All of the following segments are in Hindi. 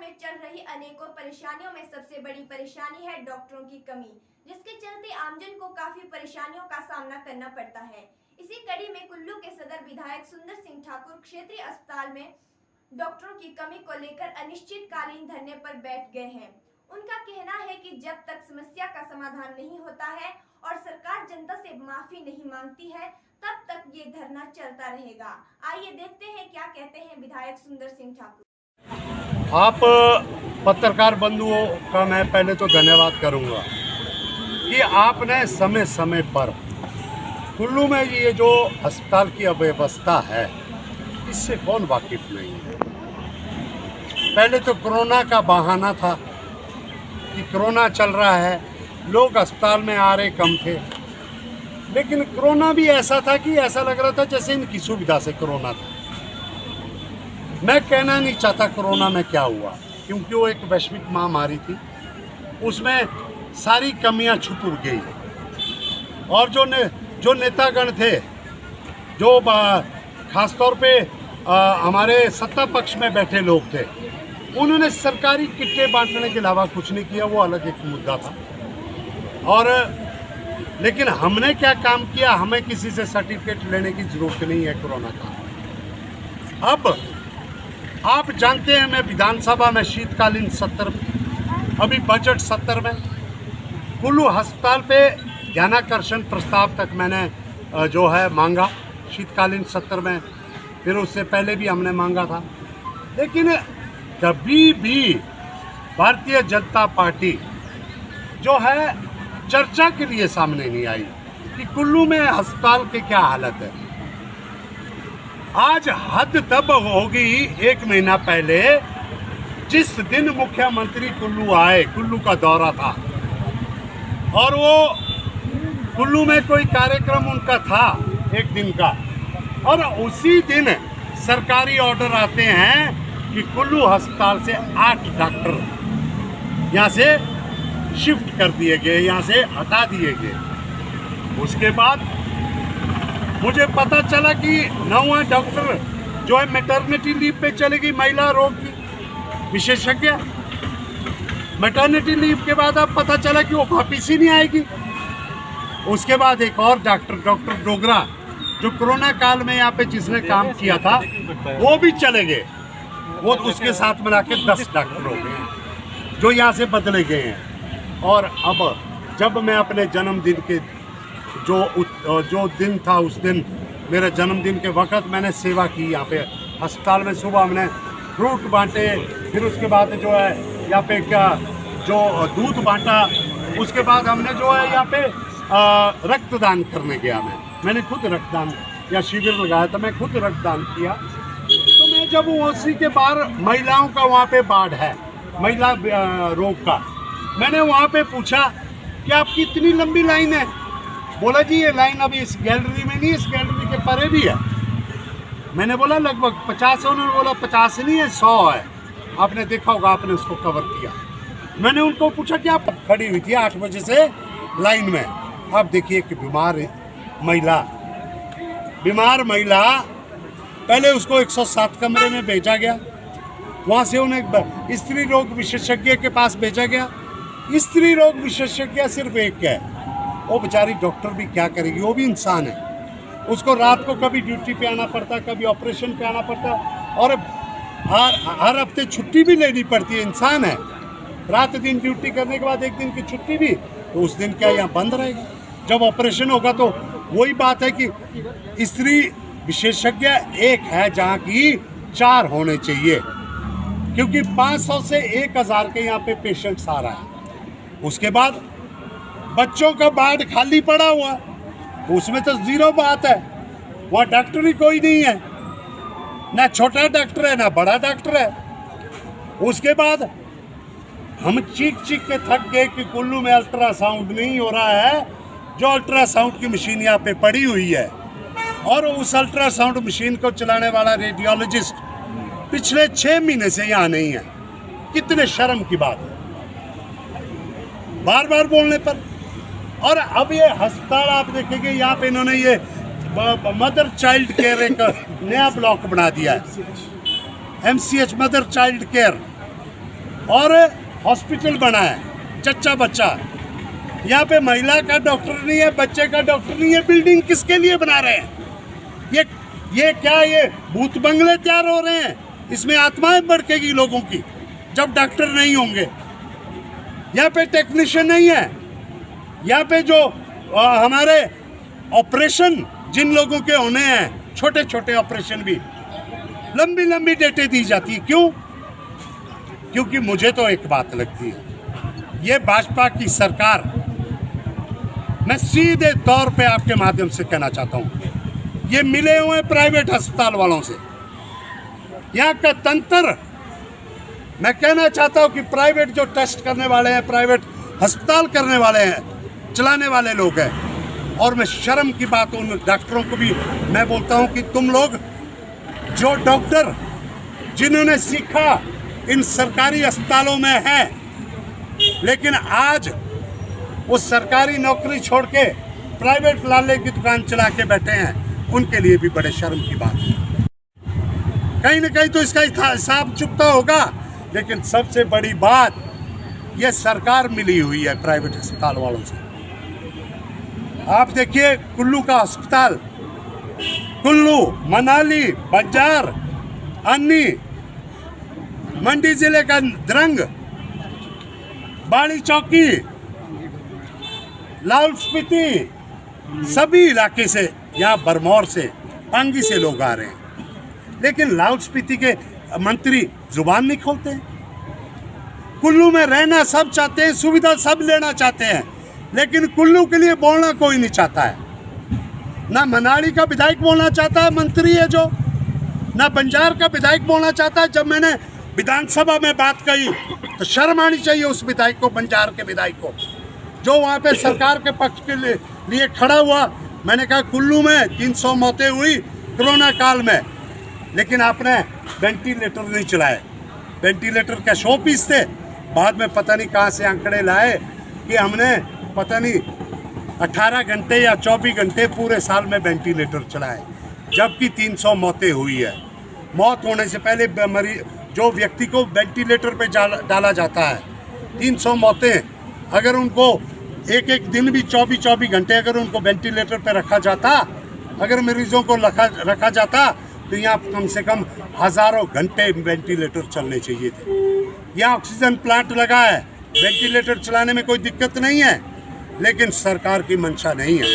में चल रही अनेकों परेशानियों में सबसे बड़ी परेशानी है डॉक्टरों की कमी, जिसके चलते आमजन को काफी परेशानियों का सामना करना पड़ता है। इसी कड़ी में कुल्लू के सदर विधायक सुंदर सिंह ठाकुर क्षेत्रीय अस्पताल में डॉक्टरों की कमी को लेकर अनिश्चितकालीन धरने पर बैठ गए हैं। उनका कहना है कि जब तक समस्या का समाधान नहीं होता है और सरकार जनता से माफी नहीं मांगती है, तब तक ये धरना चलता रहेगा। आइए देखते हैं क्या कहते हैं विधायक सुंदर सिंह ठाकुर। आप पत्रकार बंधुओं का मैं पहले तो धन्यवाद करूंगा कि आपने समय समय पर कुल्लू में ये जो अस्पताल की अव्यवस्था है, इससे कौन वाकिफ नहीं है। पहले तो कोरोना का बहाना था कि कोरोना चल रहा है, लोग अस्पताल में आ रहे कम थे, लेकिन कोरोना भी ऐसा था कि ऐसा लग रहा था जैसे इनकी सुविधा से कोरोना था। मैं कहना नहीं चाहता कोरोना में क्या हुआ, क्योंकि वो एक वैश्विक महामारी थी, उसमें सारी कमियां छुप गई। और जो नेतागण थे, जो खासतौर पे हमारे सत्ता पक्ष में बैठे लोग थे, उन्होंने सरकारी किटें बांटने के अलावा कुछ नहीं किया। वो अलग एक मुद्दा था। और लेकिन हमने क्या काम किया, हमें किसी से सर्टिफिकेट लेने की जरूरत नहीं है कोरोना का। अब आप जानते हैं, मैं विधानसभा में शीतकालीन सत्र, अभी बजट सत्र में कुल्लू अस्पताल पे ध्यानाकर्षण प्रस्ताव तक मैंने जो है मांगा शीतकालीन सत्र में, फिर उससे पहले भी हमने मांगा था। लेकिन कभी भी भारतीय जनता पार्टी जो है चर्चा के लिए सामने नहीं आई कि कुल्लू में अस्पताल की क्या हालत है। आज हद तब होगी, 1 महीना पहले जिस दिन मुख्यमंत्री कुल्लू आए, कुल्लू का दौरा था, और वो कुल्लू में कोई कार्यक्रम उनका था 1 दिन का, और उसी दिन सरकारी ऑर्डर आते हैं कि कुल्लू अस्पताल से 8 डॉक्टर यहाँ से शिफ्ट कर दिए गए, यहाँ से हटा दिए गए। उसके बाद मुझे पता चला कि 9वां डॉक्टर जो है मैटरनिटी लीव पे चलेगी, महिला रोग की विशेषज्ञ। मैटरनिटी लीव के बाद अब पता चला कि वो वापिस ही नहीं आएगी। उसके बाद एक और डॉक्टर डोगरा, जो कोरोना काल में यहाँ पे जिसने काम किया था, वो भी चले गए। वो उसके साथ मिला के 10 डॉक्टर हो गए जो यहाँ से बदले गए हैं। और अब जब मैं अपने जन्मदिन के जो दिन था, उस दिन मेरे जन्मदिन के वक्त मैंने सेवा की यहाँ पे अस्पताल में। सुबह हमने फ्रूट बांटे, फिर उसके बाद जो है यहाँ पे क्या जो दूध बांटा, उसके बाद हमने जो है यहाँ पे रक्तदान करने गया। मैंने खुद रक्तदान या शिविर लगाया था, मैं खुद रक्तदान किया। तो मैं जब उसी के बाहर महिलाओं का वहाँ पे वार्ड है, महिला रोग का, मैंने वहाँ पे पूछा कि आपकी इतनी लंबी लाइन है। बोला जी ये लाइन अभी इस गैलरी में नहीं, इस गैलरी के परे भी है। मैंने बोला लगभग 50 है। उन्होंने बोला 50 नहीं है, 100 है। आपने देखा होगा, आपने उसको कवर किया। मैंने उनको पूछा कि आप खड़ी हुई थी 8 बजे से लाइन में। आप देखिए कि बीमार महिला, पहले उसको 107 कमरे में भेजा गया, वहाँ से उन्हें स्त्री रोग विशेषज्ञ के पास भेजा गया। स्त्री रोग विशेषज्ञ सिर्फ एक है, वो बेचारी डॉक्टर भी क्या करेगी, वो भी इंसान है। उसको रात को कभी ड्यूटी पे आना पड़ता, कभी ऑपरेशन पे आना पड़ता, और हर हफ्ते छुट्टी भी लेनी पड़ती है। इंसान है, रात दिन ड्यूटी करने के बाद 1 दिन की छुट्टी भी, तो उस दिन क्या यहाँ बंद रहेगा। जब ऑपरेशन होगा तो वही बात है कि स्त्री विशेषज्ञ एक है जहाँ की 4 होने चाहिए, क्योंकि 500 से 1000 के यहाँ पे पेशेंट्स आ रहा है। उसके बाद बच्चों का वार्ड खाली पड़ा हुआ, उसमें तो 0 बात है। वहाँ डॉक्टर ही कोई नहीं है, ना छोटा डॉक्टर है ना बड़ा डॉक्टर है। उसके बाद हम चीख के थक गए कि कुल्लू में अल्ट्रासाउंड नहीं हो रहा है। जो अल्ट्रासाउंड की मशीन यहाँ पे पड़ी हुई है, और उस अल्ट्रासाउंड मशीन को चलाने वाला रेडियोलॉजिस्ट पिछले 6 महीने से यहाँ नहीं है। कितने शर्म की बात है, बार बार बोलने पर। और अब ये अस्पताल आप देखेंगे, यहाँ पे इन्होंने ये मदर चाइल्ड केयर एक नया ब्लॉक बना दिया है, MCH मदर चाइल्ड केयर। और हॉस्पिटल बना है, चच्चा बच्चा। यहाँ पे महिला का डॉक्टर नहीं है, बच्चे का डॉक्टर नहीं है। बिल्डिंग किसके लिए बना रहे हैं? ये क्या, ये भूत बंगले तैयार हो रहे हैं? इसमें आत्माएं भड़केगी लोगों की जब डॉक्टर नहीं होंगे। यहाँ पे टेक्नीशियन नहीं है। यहाँ पे जो हमारे ऑपरेशन जिन लोगों के होने हैं, छोटे छोटे ऑपरेशन भी लंबी लंबी डेटें दी जाती है। क्यों? क्योंकि मुझे तो एक बात लगती है, ये भाजपा की सरकार, मैं सीधे तौर पे आपके माध्यम से कहना चाहता हूँ, ये मिले हुए प्राइवेट अस्पताल वालों से। यहाँ का तंत्र, मैं कहना चाहता हूँ कि प्राइवेट जो टेस्ट करने वाले हैं, प्राइवेट अस्पताल करने वाले हैं, चलाने वाले लोग हैं। और मैं शर्म की बात उन डॉक्टरों को भी मैं बोलता हूँ कि तुम लोग जो डॉक्टर जिन्होंने सीखा इन सरकारी अस्पतालों में है, लेकिन आज वो सरकारी नौकरी छोड़ के प्राइवेट लाले की दुकान चला के बैठे हैं, उनके लिए भी बड़े शर्म की बात है। कहीं ना कहीं तो इसका हिसाब चुकता होगा। लेकिन सबसे बड़ी बात, ये सरकार मिली हुई है प्राइवेट अस्पताल वालों से। आप देखिए कुल्लू का अस्पताल, कुल्लू, मनाली, बंजार, अन्नी, मंडी जिले का द्रंग, बाड़ी चौकी, लाहौल स्पीति, सभी इलाके से, यहाँ बरमौर से, पांगी से लोग आ रहे हैं। लेकिन लाहौल स्पीति के मंत्री जुबान नहीं खोलते हैं। कुल्लू में रहना सब चाहते हैं, सुविधा सब लेना चाहते हैं, लेकिन कुल्लू के लिए बोलना कोई नहीं चाहता है। ना मनाली का विधायक बोलना चाहता है, मंत्री है जो, ना बंजार का विधायक बोलना चाहता है। जब मैंने विधानसभा में बात कही तो शर्म आनी चाहिए उस विधायक को, बंजार के विधायक को, जो वहाँ पे सरकार के पक्ष के लिए खड़ा हुआ। मैंने कहा कुल्लू में 300 मौतें हुई कोरोना काल में, लेकिन आपने वेंटिलेटर नहीं चलाए। वेंटिलेटर का शो पीस थे। बाद में पता नहीं कहाँ से आंकड़े लाए कि हमने पता नहीं 18 घंटे या 24 घंटे पूरे साल में वेंटिलेटर चलाए, जबकि 300 मौतें हुई है। मौत होने से पहले मरीज, जो व्यक्ति को वेंटिलेटर पे डाला जाता है, 300 मौतें, अगर उनको एक एक दिन भी 24-24 घंटे अगर उनको वेंटिलेटर पे रखा जाता, अगर मरीजों को रखा जाता, तो यहाँ कम से कम हज़ारों घंटे वेंटिलेटर चलने चाहिए थे। यहाँ ऑक्सीजन प्लांट लगा है, वेंटिलेटर चलाने में कोई दिक्कत नहीं है, लेकिन सरकार की मंशा नहीं है।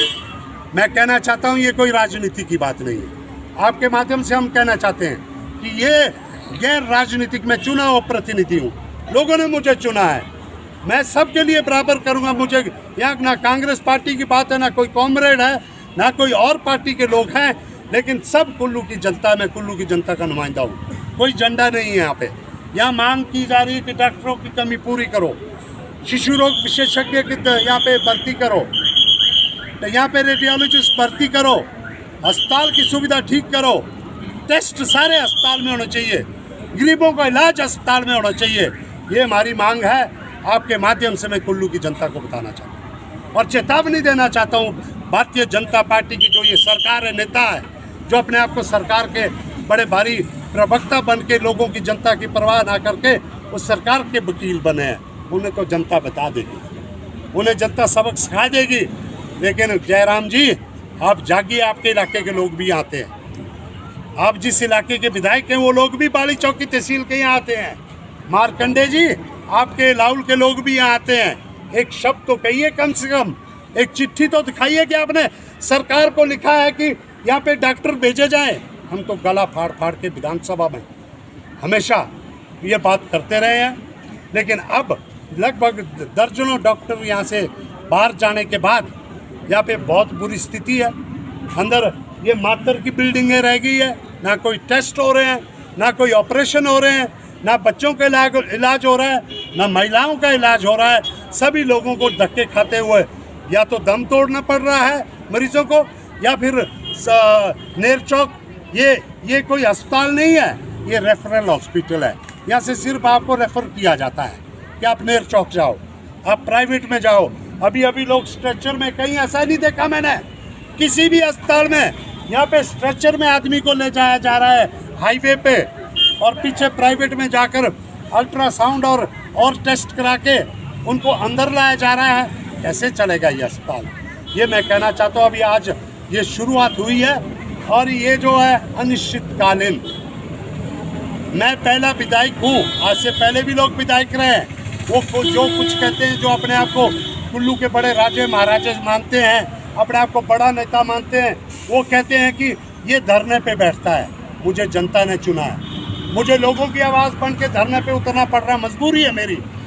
मैं कहना चाहता हूँ, ये कोई राजनीति की बात नहीं है। आपके माध्यम से हम कहना चाहते हैं कि ये गैर राजनीतिक, मैं चुना हुआ प्रतिनिधि हूँ, लोगों ने मुझे चुना है, मैं सबके लिए बराबर करूँगा। मुझे यहाँ ना कांग्रेस पार्टी की बात है, ना कोई कॉमरेड है, ना कोई और पार्टी के लोग हैं, लेकिन सब कुल्लू की जनता, मैं कुल्लू की जनता का नुमाइंदा हूँ। कोई झंडा नहीं है यहाँ पे। यहाँ मांग की जा रही है कि डॉक्टरों की कमी पूरी करो, शिशु रोग विशेषज्ञ की यहाँ पे भर्ती करो, तो यहाँ पे रेडियोलॉजिस्ट भर्ती करो, अस्पताल की सुविधा ठीक करो, टेस्ट सारे अस्पताल में होना चाहिए, गरीबों का इलाज अस्पताल में होना चाहिए। ये हमारी मांग है। आपके माध्यम से मैं कुल्लू की जनता को बताना चाहता हूँ और चेतावनी देना चाहता हूँ भारतीय जनता पार्टी की जो ये सरकार है, नेता है, जो अपने आप को सरकार के बड़े भारी प्रवक्ता बन के लोगों की, जनता की परवाह ना करके उस सरकार के वकील बने हैं, उन्हें तो जनता बता देगी, उन्हें जनता सबक सिखा देगी। लेकिन जयराम जी, आप जागिए, आपके इलाके के लोग भी आते हैं। आप जिस इलाके के विधायक हैं, वो लोग भी बाड़ी चौकी तहसील के यहाँ आते हैं। मारकंडे जी, आपके लाहौल के लोग भी यहाँ आते हैं। एक शब्द तो कहिए, कम से कम एक चिट्ठी तो दिखाइए कि आपने सरकार को लिखा है कि यहाँ पे डॉक्टर भेजे जाएं। हम तो गला फाड़ फाड़ के विधानसभा में हमेशा ये बात करते रहे हैं, लेकिन अब लगभग दर्जनों डॉक्टर यहाँ से बाहर जाने के बाद यहाँ पे बहुत बुरी स्थिति है। अंदर ये मातर की बिल्डिंगें रह गई है, ना कोई टेस्ट हो रहे हैं, ना कोई ऑपरेशन हो रहे हैं, ना बच्चों का इलाज हो रहा है, ना महिलाओं का इलाज हो रहा है। सभी लोगों को धक्के खाते हुए या तो दम तोड़ना पड़ रहा है मरीजों को, या फिर नेर चौक, ये कोई अस्पताल नहीं है, ये रेफरल हॉस्पिटल है। यहाँ से सिर्फ आपको रेफर किया जाता है कि आप नेर चौक जाओ, आप प्राइवेट में जाओ। अभी लोग स्ट्रेचर में, कहीं ऐसा नहीं देखा मैंने किसी भी अस्पताल में, यहाँ पे स्ट्रेचर में आदमी को ले जाया जा रहा है हाईवे पे, और पीछे प्राइवेट में जाकर अल्ट्रासाउंड और टेस्ट करा के उनको अंदर लाया जा रहा है। कैसे चलेगा ये अस्पताल? ये मैं कहना चाहता हूँ। अभी आज ये शुरुआत हुई है और ये जो है अनिश्चितकालीन। मैं पहला विधायक हूँ, आज से पहले भी लोग विधायक रहे हैं। वो जो कुछ कहते हैं, जो अपने आप को कुल्लू के बड़े राजे महाराजे मानते हैं, अपने आप को बड़ा नेता मानते हैं, वो कहते हैं कि ये धरने पे बैठता है। मुझे जनता ने चुना है, मुझे लोगों की आवाज़ बन के धरने पे उतरना पड़ रहा है, मजबूरी है मेरी।